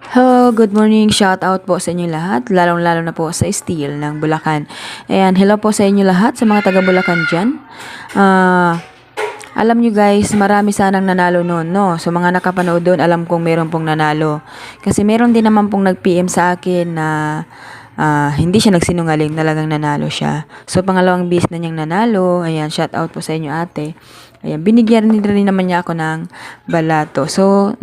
Hello, good morning. Shout out po sa inyo lahat, lalong-lalo na po sa Steel ng Bulacan. Ayan, hello po sa inyo lahat, sa mga taga Bulacan dyan. Alam nyo guys, marami sanang nanalo noon, no? So mga nakapanood doon, alam kong meron pong nanalo. Kasi meron din naman pong nag-PM sa akin na hindi siya nagsinungaling, talagang nanalo siya. So pangalawang bis na niyang nanalo, ayan, shout out po sa inyo ate. Ayan, binigyan rin naman niya ako ng balato. So,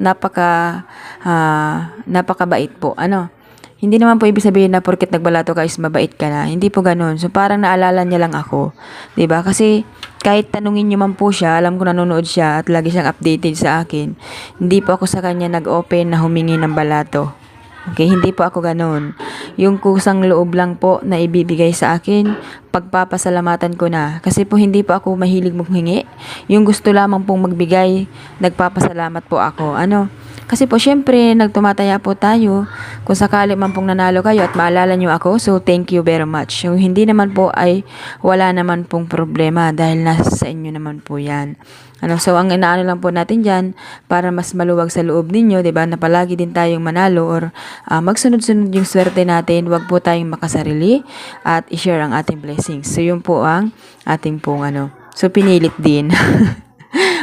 napakabait po. Ano? Hindi naman po ibig sabihin na porket nagbalato ka is mabait ka na. Hindi po ganoon. So, parang naalala niya lang ako. 'Di ba? Kasi, kahit tanungin niyo man po siya, alam ko nanonood siya at lagi siyang updated sa akin. Hindi po ako sa kanya nag-open na humingi ng balato. Okay, hindi po ako ganoon. Yung kusang loob lang po na ibibigay sa akin, pagpapasalamatan ko na. Kasi po hindi po ako mahilig maghingi. Yung gusto lamang pong magbigay, nagpapasalamat po ako. Ano? Kasi po syempre, nagtumataya po tayo. Kung sakali man pong nanalo kayo at maalala nyo ako, so thank you very much. So hindi naman po ay wala naman pong problema dahil nasa sa inyo naman po yan. Ano, so ang inaano lang po natin diyan para mas maluwag sa loob ninyo, 'di ba? Na palagi din tayong manalo or magsunod-sunod yung swerte natin, 'wag po tayong makasarili at i-share ang ating blessings. So yun po ang ating pong ano. So pinilit din.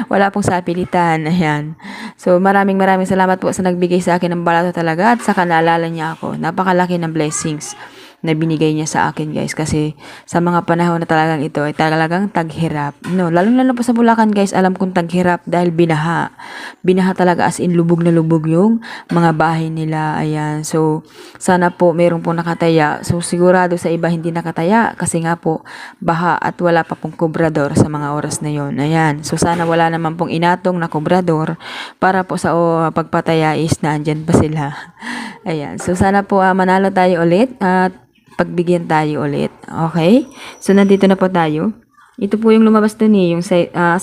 Wala pong sapilitan. Ayan. So maraming salamat po sa nagbigay sa akin ng balato talaga at sa naalala niya ako. Napakalaki ng blessings na binigay niya sa akin guys kasi sa mga panahon na talagang ito ay talagang taghirap. No, lalo po sa Bulacan guys, alam kong taghirap dahil binaha. Binaha talaga as in lubog na lubog yung mga bahay nila. Ayan. So sana po merong po nakataya. So sigurado sa iba hindi nakataya kasi nga po baha at wala pa pong kobrador sa mga oras na yon. Ayan. So sana wala naman pong inatong na kobrador para po sa pagpataya is naandyan pa sila. Ayan. So sana po manalo tayo ulit at pagbigyan tayo ulit. Okay? So, nandito na po tayo. Ito po yung lumabas doon yung 6-4.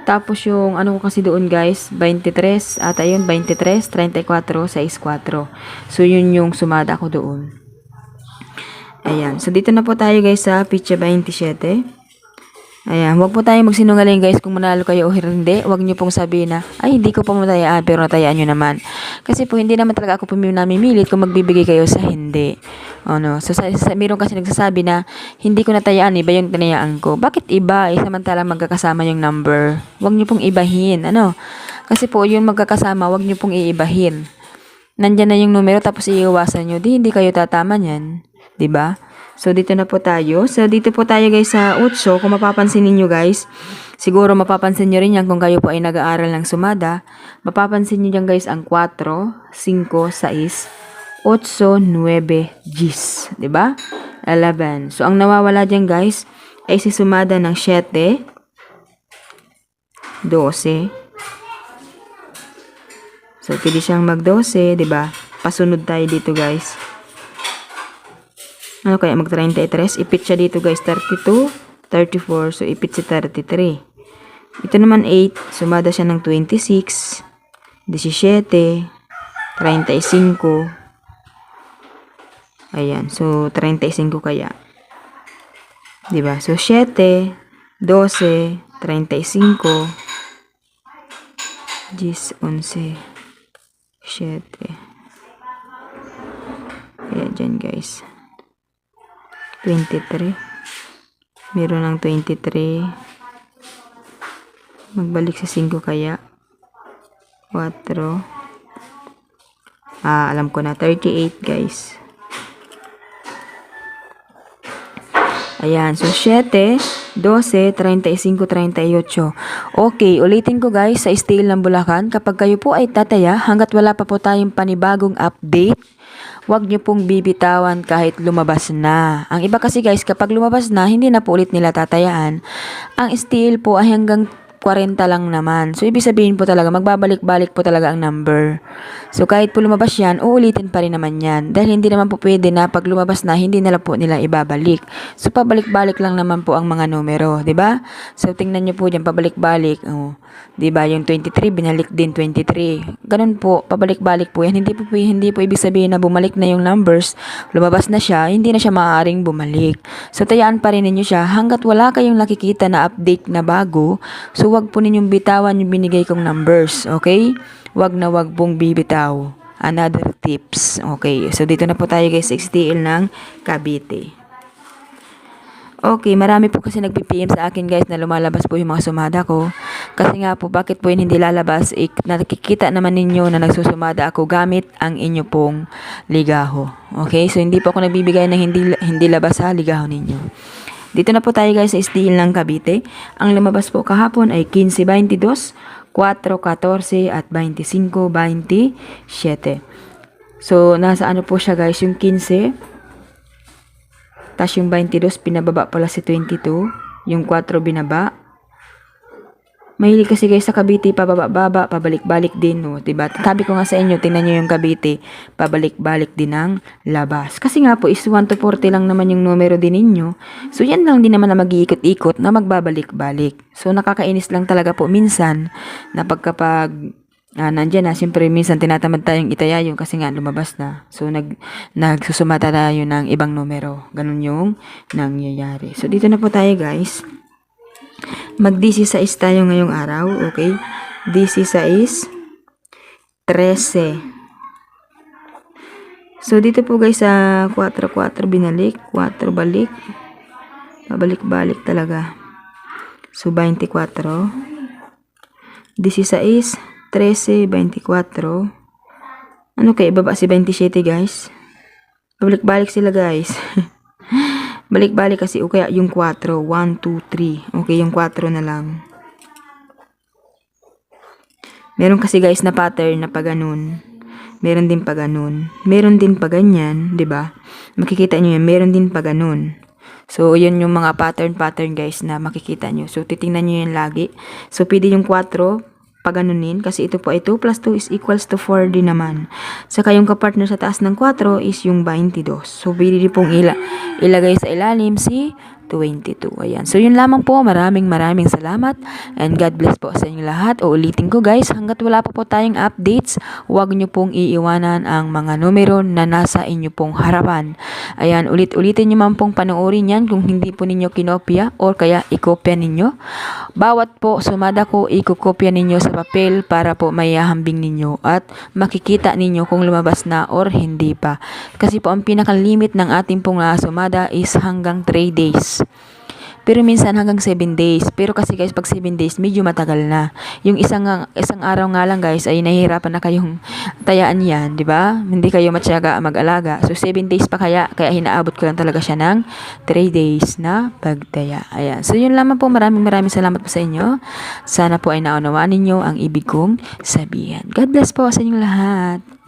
Tapos yung ano ko kasi doon guys, 23. At ayun, 23, 34, 6-4. So, yun yung sumada ko doon. Ayan. So, dito na po tayo guys sa pitcha 27. Ayan, huwag po tayong magsinungaling guys kung manalo kayo o hindi. Huwag nyo pong sabihin na, ay hindi ko pa matayaan pero natayaan nyo naman. Kasi po hindi naman talaga ako namimilit kung magbibigay kayo sa hindi. Ano, so meron kasi nagsasabi na hindi ko natayaan, iba yung tinayaan ko. Bakit iba? Samantalang magkakasama yung number. Huwag nyo pong ibahin. Ano? Kasi po yung magkakasama, huwag nyo pong iibahin. Nandyan na yung numero tapos iiwasan nyo. Hindi kayo tatama niyan. 'Di ba? So, dito na po tayo. So, dito po tayo guys sa 8. Kung mapapansin niyo guys, siguro mapapansin niyo rin yan kung kayo po ay nag-aaral ng sumada. Mapapansin niyo dyan guys ang 4, 5, 6, 8, 9, 10. Diba? 11. So, ang nawawala dyan guys ay si sumada ng 7, 12. So, pwede siyang mag-12, diba? Pasunod tayo dito guys. Ano kaya mag-33? Ipit siya dito guys, 32, 34. So, ipit si 33. Ito naman 8. Sumada siya ng 26, 17, 35. Ayan. So, 35 kaya. Diba? So, 7, 12, 35, 10, 11, 7. Ayan dyan guys. 23. Meron ng 23. Magbalik sa 5 kaya. 4. Alam ko na. 38 guys. Ayan. So, 7, 12, 35, 38. Okay. Ulitin ko guys sa Steel ng Bulacan. Kapag kayo po ay tataya, hanggat wala pa po tayong panibagong update, huwag nyo pong bibitawan kahit lumabas na. Ang iba kasi guys, kapag lumabas na, hindi na po ulit nila tatayaan. Ang Steel po ay hanggang 40 lang naman. So, ibig sabihin po talaga, magbabalik-balik po talaga ang number. So, kahit po lumabas yan, uulitin pa rin naman yan. Dahil hindi naman po pwede na pag lumabas na, hindi na po nila ibabalik. So, pabalik-balik lang naman po ang mga numero. 'Di ba? So, tingnan nyo po dyan, pabalik-balik. 'Di ba? Yung 23, binalik din 23. Ganun po, pabalik-balik po yan. Hindi po ibig sabihin na bumalik na yung numbers. Lumabas na siya, hindi na siya maaaring bumalik. So, tayaan pa rin ninyo siya hanggat wala kayong nakikita na update na bago. So, wag po ninyong bitawan yung binigay kong numbers, okay? Wag na wag pong bibitaw. another tips. Okay, so dito na po tayo guys sa STL ng Cavite. Okay, marami po kasi nagpi-PM sa akin guys na lumalabas po yung mga sumada ko. Kasi nga po, bakit po yun hindi lalabas? Nakikita naman ninyo na nagsusumada ako gamit ang inyo pong ligaho. Okay, so hindi po ako nagbibigay ng hindi labas sa ligaho ninyo. Dito na po tayo guys sa STL ng Cavite. Ang lumabas po kahapon ay 15-22, 4-14 at 25-27. So, nasa ano po siya guys, yung 15, tapos yung 22, pinababa pala si 22. Yung 4, binaba. Mahilig kasi guys sa Cavite, pababa-baba, pabalik-balik din, no? Diba? Sabi ko nga sa inyo, tingnan nyo yung Cavite, pabalik-balik din ang labas. Kasi nga po, is 1 to 40 lang naman yung numero din ninyo. So, yan lang din naman na mag-iikot-ikot na magbabalik-balik. So, nakakainis lang talaga po minsan na pagkapag nandyan na, siyempre minsan tinatamad tayong itaya yung kasi nga lumabas na. So, nagsusumata tayo ng ibang numero. Ganun yung nangyayari. So, dito na po tayo guys. Mag-DC6 tayo ngayong araw. Okay? DC6, 13. So, dito po guys sa 4-4 binalik. 4 balik. Pabalik-balik talaga. So, 24. 16, 13, 24. Ano kaya? Ibaba si 27 guys. Balik-balik sila guys. Balik-balik kasi o kaya yung 4. 1, 2, 3. Okay, yung 4 na lang. Meron kasi guys na pattern na pa ganun. Meron din pa ganun. Meron din pa ganyan. 'Di ba? Makikita nyo yan. Meron din pa ganun. So, yun yung mga pattern guys na makikita nyo. So, titingnan nyo yan lagi. So, pwede yung 4 paganunin kasi ito po ay 2 plus 2 is equals to 4 din naman. Saka yung kapartner sa taas ng 4 is yung 22. So, pwede pong ilagay sa ilalim si 22. Ayan. So, yun lamang po. Maraming salamat and God bless po sa inyo lahat. Uulitin ko guys, hanggat wala pa po tayong updates, huwag nyo pong iiwanan ang mga numero na nasa inyo pong harapan. Ayan, ulitin nyo man pong panoorin yan kung hindi po ninyo kinopya or kaya ikopya ninyo. Bawat po sumada ko, ikokopya ninyo sa papel para po mayahambing ninyo at makikita ninyo kung lumabas na or hindi pa. Kasi po ang pinaka-limit ng ating pong sumada is hanggang 3 days. Pero minsan hanggang 7 days. Pero kasi guys, pag 7 days, medyo matagal na. Yung isang araw nga lang guys, ay nahihirapan na kayong tayaan yan, di ba? Hindi kayo matyaga mag-alaga. So, 7 days pa kaya hinaabot ko lang talaga siya ng 3 days na pagtaya. Ayan. So, yun lamang po. Maraming salamat po sa inyo. Sana po ay naunawaan ninyo ang ibig kong sabihin. God bless po sa inyong lahat.